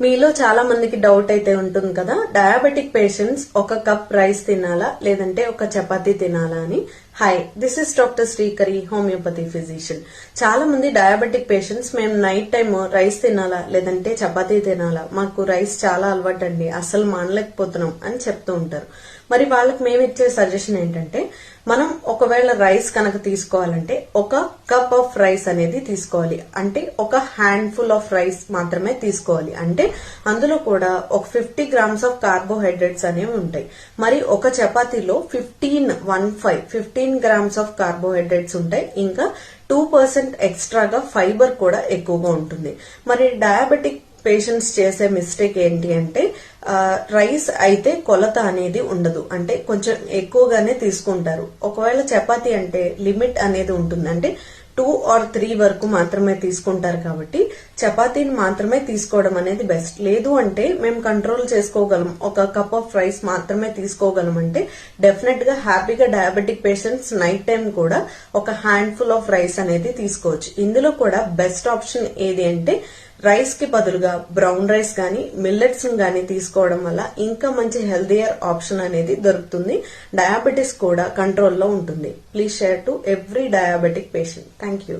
మీలో చాలా మందికి డౌట్ అయితే ఉంటుంది కదా, డయాబెటిక్ పేషెంట్స్ ఒక కప్ రైస్ తినాలా లేదంటే ఒక చపాతీ తినాలా అని. Hi, this is doctor Srikari, homeopathy physician. చాలా మంది డయాబెటిక్ పేషెంట్స్ మేము నైట్ టైం రైస్ తినాలా లేదంటే చపాతీ తినాలా, మాకు రైస్ చాలా అలవాటండి, అసలు మానలేకపోతున్నాం అని చెప్తూ ఉంటారు. మరి వాళ్ళకి మేము ఇచ్చే సజెషన్ ఏంటంటే, మనం ఒకవేళ రైస్ కనుక తీసుకోవాలంటే ఒక కప్ ఆఫ్ రైస్ అనేది తీసుకోవాలి. అంటే ఒక హ్యాండ్ఫుల్ ఆఫ్ రైస్ మాత్రమే తీసుకోవాలి. అంటే అందులో కూడా ఒక 50 గ్రామ్స్ ఆఫ్ కార్బోహైడ్రేట్స్ అనేవి ఉంటాయి. మరి ఒక చపాతీలో 15 గ్రామ్స్ ఆఫ్ కార్బోహైడ్రేట్స్ ఉంటాయి. ఇంకా 2% ఎక్స్ట్రాగా ఫైబర్ కూడా ఎక్కువగా ఉంటుంది. మరి డయాబెటిక్ పేషెంట్స్ చేసే మిస్టేక్ ఏంటి అంటే, రైస్ అయితే కొలత అనేది ఉండదు, అంటే కొంచెం ఎక్కువగానే తీసుకుంటారు. ఒకవేళ చపాతీ అంటే లిమిట్ అనేది ఉంటుంది, అంటే 2 or 3 వరకు మాత్రమే తీసుకుంటారు. కాబట్టి చపాతీని మాత్రమే తీసుకోవడం అనేది బెస్ట్. లేదు అంటే మేము కంట్రోల్ చేసుకోగలం, ఒక కప్ ఆఫ్ రైస్ మాత్రమే తీసుకోగలం అంటే డెఫినెట్ గా హ్యాపీగా డయాబెటిక్ పేషెంట్స్ నైట్ టైం కూడా ఒక హ్యాండ్ఫుల్ ఆఫ్ రైస్ అనేది తీసుకోవచ్చు. ఇందులో కూడా బెస్ట్ ఆప్షన్ ఏది అంటే, రైస్ కి బదులుగా బ్రౌన్ రైస్ గానీ మిల్లెట్స్ గానీ తీసుకోవడం వల్ల ఇంకా మంచి హెల్దియర్ ఆప్షన్ అనేది దొరుకుతుంది. డయాబెటిస్ కూడా కంట్రోల్లో ఉంటుంది. Please share to every diabetic patient. Thank you.